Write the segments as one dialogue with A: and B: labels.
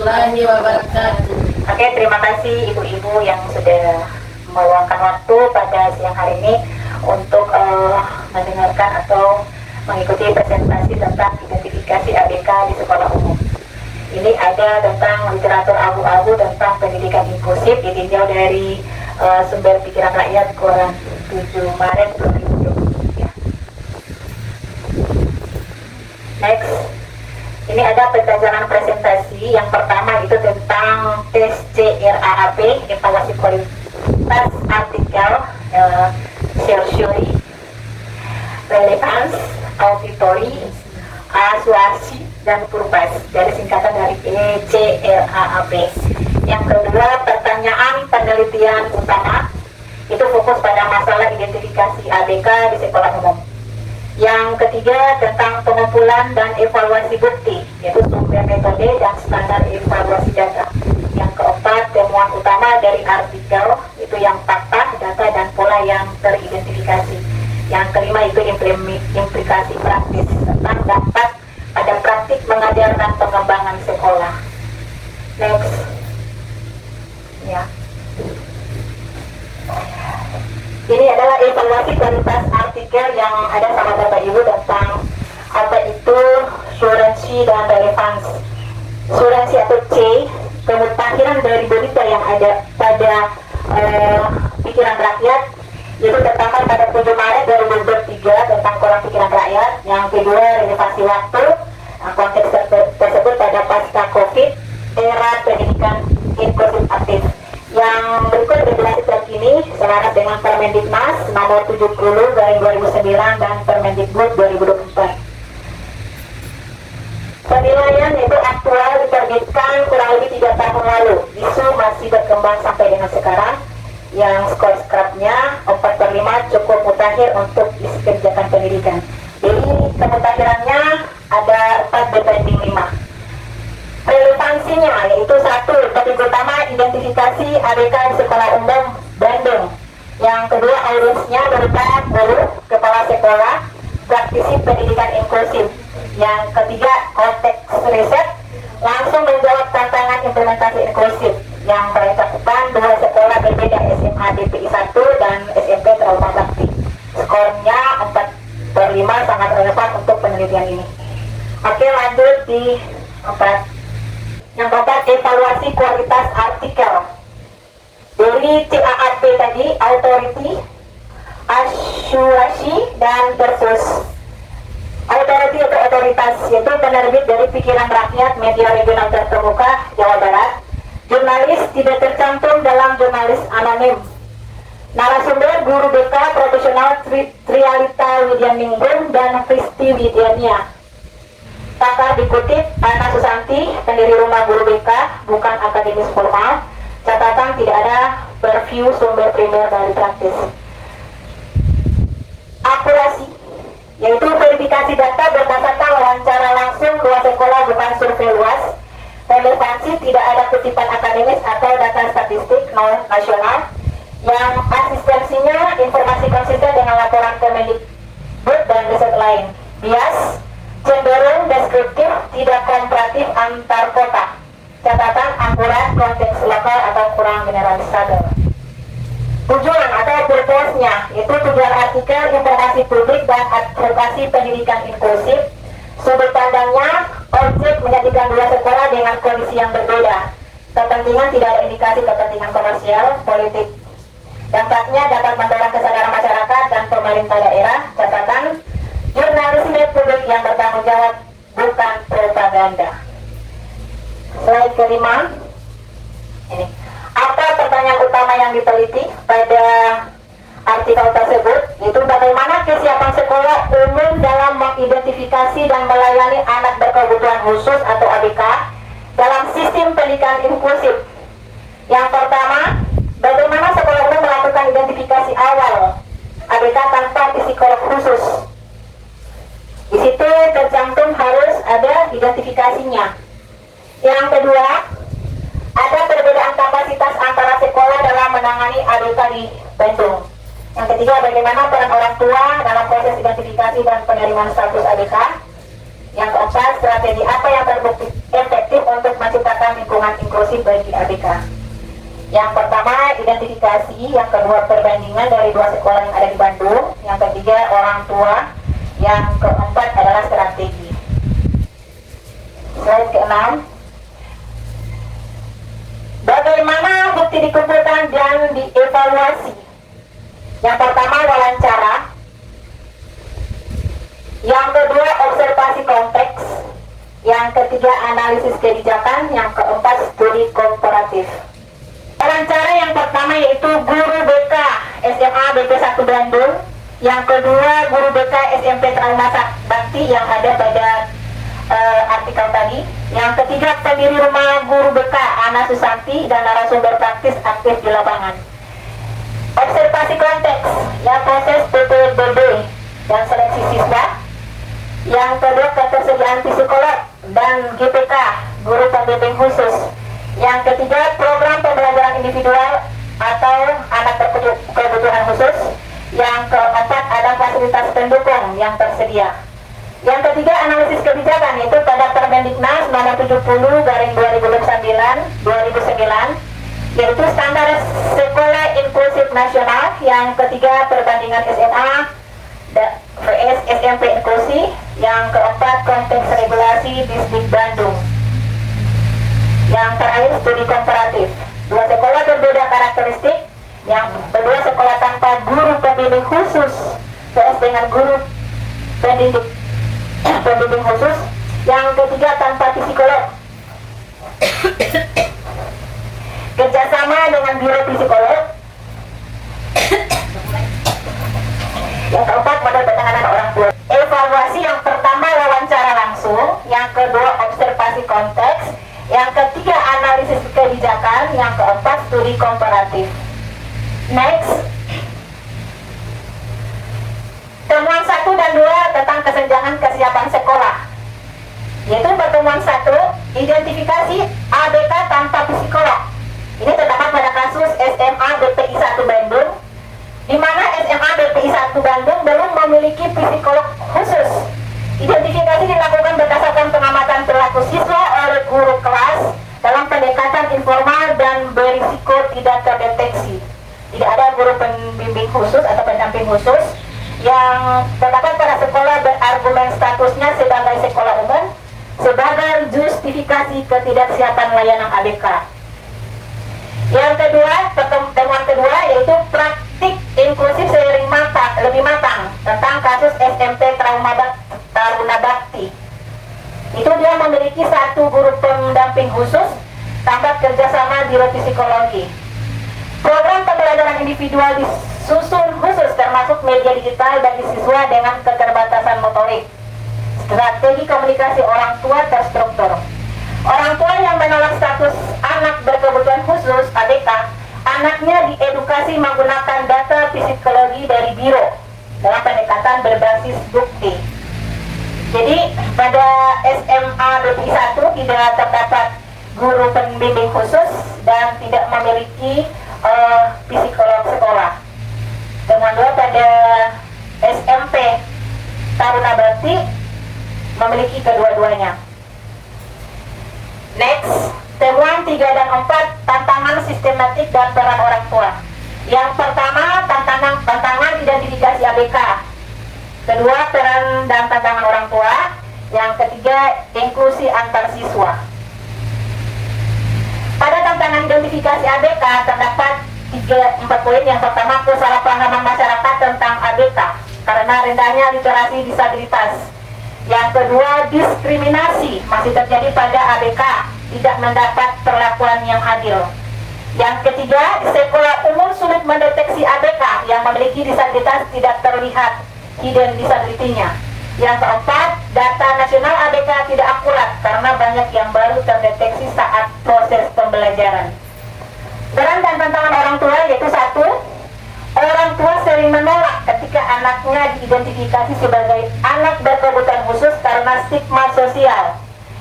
A: warahmatullahi wabarakatuh.
B: Oke, terima kasih ibu-ibu yang sudah meluangkan waktu pada siang hari ini untuk mendengarkan atau mengikuti presentasi tentang identifikasi ABK di sekolah umum. Ini ada tentang literatur abu-abu tentang pendidikan inklusif, ditinjau dari sumber pikiran rakyat koran 7 Maret 2020. Next, ini ada pembelajaran presentasi. Yang pertama itu tentang tes CRAAP, evaluasi kualitas artikel, tertiary, relevance, auditory, asuasi, dan purpose, dari singkatan dari ECRAAP. Yang kedua, pertanyaan penelitian utama itu fokus pada masalah identifikasi ABK di sekolah umum. Yang ketiga, tentang pengumpulan dan evaluasi bukti, yaitu sumber metode dan standar evaluasi data. Yang keempat, temuan utama dari artikel, itu yang fakta, data, dan pola yang teridentifikasi. Yang kelima itu implikasi praktis tentang dampak pada praktik mengajar dan pengembangan sekolah. Next. Ya. Ini adalah evaluasi kualitas artikel yang ada sama Bapak Ibu tentang apa itu suransi dan relevans. Suransi atau C, pemutahiran dari berita yang ada pada pikiran rakyat, yaitu terdapat pada 7 Maret 2023 tentang koran pikiran rakyat. Yang kedua, relevansi waktu, konteks tersebut pada pasca COVID, era pendidikan inklusif aktif. Yang berikut regulasi terkini selaras dengan Permendiknas nomor 70/2009 dan Permendikbud 2024. Penilaian itu aktual diterbitkan kurang lebih 3 tahun lalu. Isu masih berkembang sampai dengan sekarang. Yang skor scrapnya 4/5 cukup mutakhir untuk isi kebijakan pendidikan. Jadi kemutahirannya ada 4/5. Relevansinya yaitu 1, topik utama identifikasi ABK di sekolah umum Bandung. Yang kedua, audiensnya berupa guru, kepala sekolah, praktisi pendidikan inklusif. Yang ketiga, konteks riset, langsung menjawab tantangan implementasi inklusif. Yang paling cakupan 2 sekolah berbeda, SMA DPI 1 dan SMP Trauma Bakti. Skornya 4/5, sangat relevan untuk penelitian ini. Oke, lanjut di 4. Yang keempat, evaluasi kualitas artikel. Dari CAAP tadi, authority, asuasi, dan versus. Authority atau otoritas, yaitu penerbit dari pikiran rakyat, media regional terkemuka, Jawa Barat. Jurnalis tidak tercantum dalam jurnalis anonim. Narasumber guru BK profesional Trialita Widianingrum dan Kristi Widiania. Pakar dikutip Ana Susanti, pendiri Rumah Guru BK, bukan akademis formal. Catatan tidak ada review sumber primer dari praktis. Akurasi, yaitu verifikasi data berdasarkan wawancara langsung luas sekolah bukan survei luas. Relevansi, tidak ada kutipan akademis atau data statistik nasional. Yang asistensinya informasi konsisten dengan laporan Kemendikbud dan riset lain. Bias, cenderung deskriptif, tidak komparatif antar kota. Catatan akurat, konteks lokal atau kurang generalisator. Tujuan atau purpose-nya itu tujuan artikel, informasi publik dan advokasi pendidikan inklusif. Sudut pandangnya, objek menjadikan 2 sekolah dengan kondisi yang berbeda. Kepentingan, tidak ada indikasi kepentingan komersial, politik. Dampaknya dapat mendorong kesadaran masyarakat dan pemerintah daerah. Catatan, jurnalisme publik yang bertanggung jawab, bukan propaganda. Slide kelima. Ini. Apa pertanyaan utama yang diteliti pada artikel tersebut? Itu bagaimana kesiapan sekolah umum dalam mengidentifikasi dan melayani anak berkebutuhan khusus atau ABK dalam sistem pendidikan inklusif. Yang pertama, bagaimana sekolah umum melakukan identifikasi awal ABK tanpa psikolog khusus. Di situ tercantum harus ada identifikasinya. Yang kedua, ada perbedaan kapasitas antara sekolah dalam menangani ABK di Bandung. Yang ketiga, bagaimana peran orang tua dalam proses identifikasi dan penerimaan status ABK. Yang keempat, strategi apa yang terbukti efektif untuk menciptakan lingkungan inklusif bagi ABK. Yang pertama, identifikasi. Yang kedua, perbandingan dari 2 sekolah yang ada di Bandung. Yang ketiga, orang tua. Yang keempat adalah strategi. Slide ke-6. Bagaimana bukti dikumpulkan dan dievaluasi? Yang pertama, wawancara. Yang kedua, observasi konteks. Yang ketiga, analisis kebijakan. Yang keempat, studi komparatif. Wawancara yang pertama yaitu guru BK SMA BP 1 Bandung. Yang kedua, guru BK SMP Trauma Bakti yang ada pada artikel tadi. Yang ketiga, pendiri rumah guru BK Ana Susanti dan narasumber praktis aktif di lapangan. Observasi konteks, yang proses PPBB dan seleksi siswa. Yang kedua, ketersediaan psikolog dan GPK guru pembimbing khusus. Yang ketiga, program pembelajaran individual atau anak berkebutuhan khusus. Yang keempat, ada fasilitas pendukung yang tersedia. Yang ketiga, analisis kebijakan, yaitu pada Permendiknas nomor 70/2009, yaitu standar sekolah inklusif nasional. Yang ketiga, perbandingan SMA vs SMP inklusi. Yang keempat, konteks regulasi Disdik Bandung. Yang terakhir, studi komparatif. 2 sekolah berbeda karakteristik. Yang kedua, sekolah tanpa guru pembimbing khusus vs dengan guru pembimbing khusus. Yang ketiga, tanpa psikolog. Kerjasama dengan biro psikolog. Yang keempat, model penanganan orang tua. Evaluasi, yang pertama wawancara langsung. Yang kedua, observasi konteks. Yang ketiga, analisis kebijakan. Yang keempat, studi komparatif. Next, temuan 1 dan 2 tentang kesenjangan kesiapan sekolah. Yaitu pertemuan 1, identifikasi ABK tanpa psikolog. Ini terdapat pada kasus SMA BPI 1 Bandung, di mana SMA BPI 1 Bandung belum memiliki psikolog khusus. Identifikasi dilakukan berdasarkan pengamatan perilaku siswa oleh guru kelas dalam pendekatan informal dan berisiko tidak terdeteksi. Tidak ada guru pembimbing khusus atau pendamping khusus. Yang terdapat pada sekolah berargumen statusnya sebagai sekolah umum sebagai justifikasi ketidaksiapan layanan ABK. Yang kedua, pertemuan kedua yaitu praktik inklusif lebih matang tentang kasus SMP Taruna Bakti. Itu dia memiliki 1 guru pendamping khusus tanpa kerjasama biro psikologi. Program pembelajaran individual disusun khusus termasuk media digital bagi siswa dengan keterbatasan motorik. Strategi komunikasi orang tua terstruktur. Orang tua yang menolak status anak berkebutuhan khusus ABK, anaknya diedukasi menggunakan data psikologi dari biro dalam pendekatan berbasis bukti. Jadi pada SMA BPI 1 tidak terdapat guru pembimbing khusus dan tidak memiliki psikolog sekolah. Temuan 2 pada SMP Taruna Bakti memiliki kedua-duanya. Next, temuan 3 dan 4, tantangan sistematik dan peran orang tua. Yang pertama, tantangan identifikasi ABK. Kedua, peran dan tantangan orang tua. Yang ketiga, inklusi antar siswa. Pada tantangan identifikasi ABK terdapat 4 poin. Yang pertama, kesalahpahaman masyarakat tentang ABK karena rendahnya literasi disabilitas. Yang kedua, diskriminasi masih terjadi pada ABK, tidak mendapat perlakuan yang adil. Yang ketiga, sekolah umum sulit mendeteksi ABK yang memiliki disabilitas tidak terlihat hidden disability-nya. Yang keempat, data nasional ABK tidak akurat karena banyak yang baru terdeteksi saat proses pembelajaran. Peran dan tantangan orang tua yaitu 1, orang tua sering menolak ketika anaknya diidentifikasi sebagai anak berkebutuhan khusus karena stigma sosial.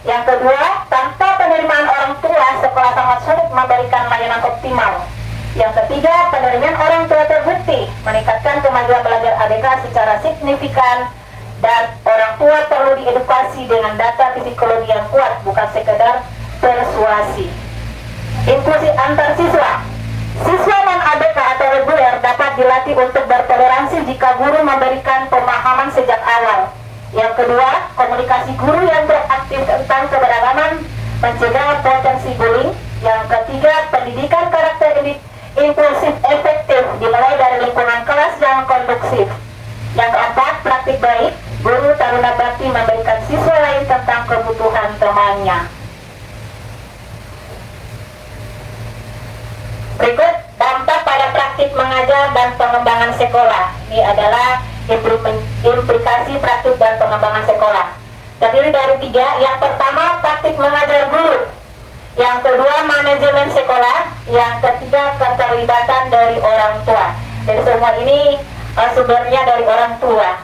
B: Yang kedua, tanpa penerimaan orang tua, sekolah sangat sulit memberikan layanan optimal. Yang ketiga, penerimaan orang tua terbukti meningkatkan kemajuan belajar ABK secara signifikan dan orang tua perlu diedukasi dengan data psikologi yang kuat, bukan sekedar persuasi. Inklusi antar siswa. Siswa non-ABK atau reguler dapat dilatih untuk bertoleransi jika guru memberikan pemahaman sejak awal. Yang kedua, komunikasi guru yang beraktif tentang keberagaman, mencegah potensi bullying. Yang ketiga, pendidikan karakter inklusif efektif dimulai dari lingkungan kelas yang kondusif. Yang keempat, praktik baik. Guru taruna bakti memberikan siswa lain tentang kebutuhan temannya. Berikut dampak pada praktik mengajar dan pengembangan sekolah. Ini adalah implikasi praktik dan pengembangan sekolah. Terdiri dari 3. Yang pertama, praktik mengajar guru. Yang kedua, manajemen sekolah. Yang ketiga, keterlibatan dari orang tua. Jadi semua ini sumbernya dari orang tua.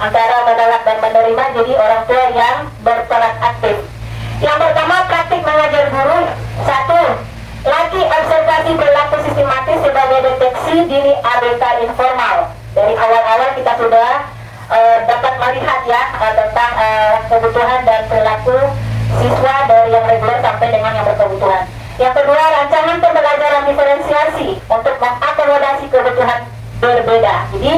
B: Antara menolak dan menerima, jadi orang tua yang berperan aktif. Yang pertama, praktik mengajar guru. 1. Latih observasi berlaku sistematis sebagai deteksi dini ABK informal. Dari awal-awal kita sudah dapat melihat ya tentang kebutuhan dan perilaku siswa dari yang reguler sampai dengan yang berkebutuhan. Yang kedua, rancangan pembelajaran diferensiasi untuk mengakomodasi kebutuhan berbeda. Jadi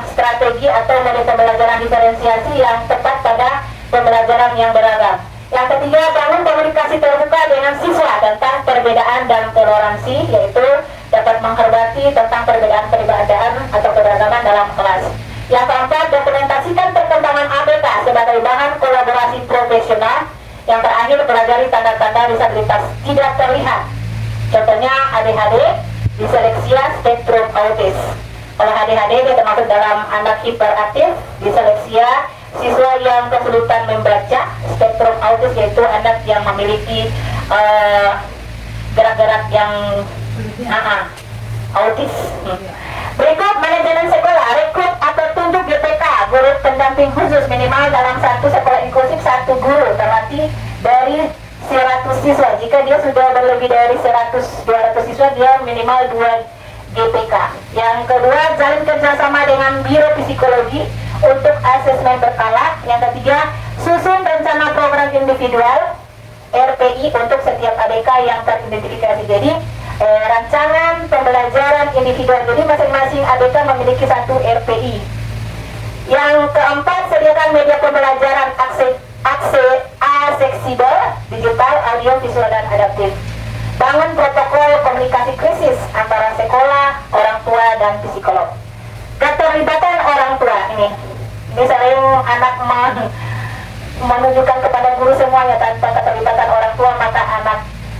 B: strategi atau metode pembelajaran diferensiasi yang tepat pada pembelajaran yang beragam. Yang ketiga, bangun komunikasi terbuka dengan siswa tentang perbedaan dan toleransi, yaitu dapat menghormati tentang perbedaan atau keberagaman dalam kelas. Yang keempat, dokumentasikan perkembangan ABK sebagai bahan kolaborasi profesional. Yang terakhir, pelajari tanda-tanda disabilitas tidak terlihat. Contohnya ADHD, diseleksia, spektrum autis. Kalau ADHD dia termasuk dalam anak hiperaktif, diseleksia siswa yang kesulitan membaca, spektrum autis yaitu anak yang memiliki gerak-gerak yang autis. Berikut manajemen sekolah, rekrut atau tunjuk GPK, guru pendamping khusus minimal dalam satu sekolah inklusif 1 guru terlatih dari 100 siswa. Jika dia sudah berlebih dari 100-200 siswa, dia minimal 2 GPK. Yang kedua, jalin kerjasama dengan biro psikologi untuk asesmen berkala. Yang ketiga, susun rencana program individual RPI untuk setiap ABK yang teridentifikasi. Jadi rancangan pembelajaran individual, jadi masing-masing ABK memiliki 1 RPI. Yang keempat, sediakan media pembelajaran aksesibel, digital, audio, visual, dan adaptif. Bangun protokol komunikasi krisis antara sekolah, orang tua, dan psikolog. Keterlibatan orang tua ini sering anak menunjukkan kepada guru semuanya. Tanpa keterlibatan orang tua, maka anak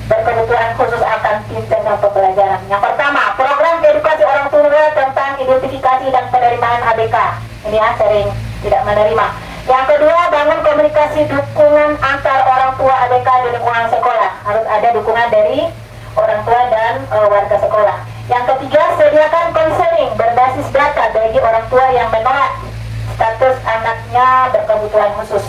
B: berkebutuhan khusus akan pintar dalam pembelajaran. Yang pertama, program edukasi orang tua tentang identifikasi dan penerimaan ABK. Ini ya, sering tidak menerima. Yang kedua, bangun komunikasi dukungan antar orang tua ABK di lingkungan sekolah. Harus ada dukungan dari orang tua dan warga sekolah. Yang ketiga, sediakan konseling berbasis data bagi orang tua yang menolak status anaknya berkebutuhan khusus.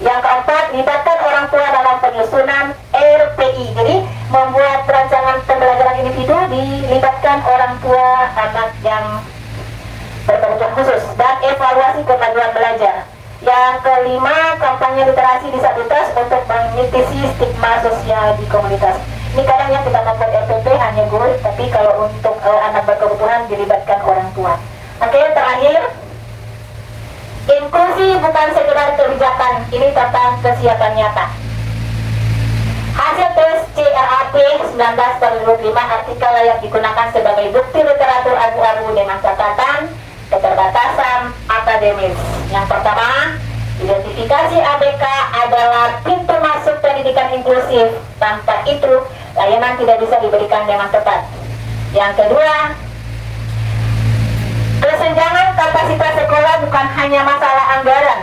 B: Yang keempat, libatkan orang tua dalam penyusunan RPI. Jadi membuat rancangan pembelajaran individu, dilibatkan orang tua anak yang berkebutuhan khusus, dan evaluasi kemajuan belajar. Yang kelima, kampanye literasi disabilitas untuk mengitisi stigma sosial di komunitas. Ini kadang yang kita membuat RPP hanya guru, tapi kalau untuk anak berkebutuhan dilibatkan orang tua. Oke, terakhir, inklusi bukan sekedar kebijakan, ini tentang kesiapan nyata. Hasil tes CRAP 19/25 artikel layak digunakan sebagai bukti literatur abu-abu dengan catatan keterbatasan akademis. Yang pertama, identifikasi ABK adalah pintu masuk pendidikan inklusif. Tanpa itu, layanan tidak bisa diberikan dengan tepat. Yang kedua, kesenjangan kapasitas sekolah bukan hanya masalah anggaran,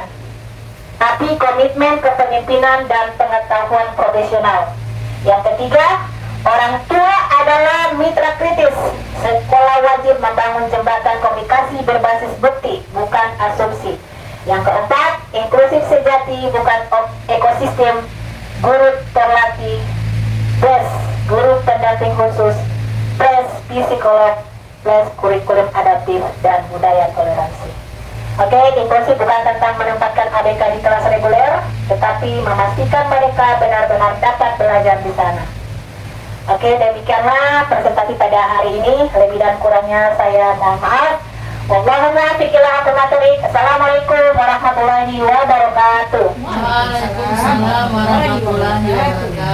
B: tapi komitmen kepemimpinan dan pengetahuan profesional. Yang ketiga, orang tua adalah mitra kritis. Sekolah wajib membangun jembatan komunikasi berbasis bukti, bukan asumsi. Yang keempat, inklusif sejati bukan ekosistem. Guru terlatih plus guru pendamping khusus plus psikolog plus kurikulum adaptif dan budaya toleransi. Oke, inklusif bukan tentang menempatkan ABK di kelas reguler, tetapi tetapi memastikan mereka benar-benar dapat belajar di sana. Oke, demikianlah presentasi pada hari ini. Lebih dan kurangnya saya mohon maaf. Wallahumma fiqillah akumaturi. Assalamualaikum warahmatullahi wabarakatuh.
A: Waalaikumsalam warahmatullahi wabarakatuh.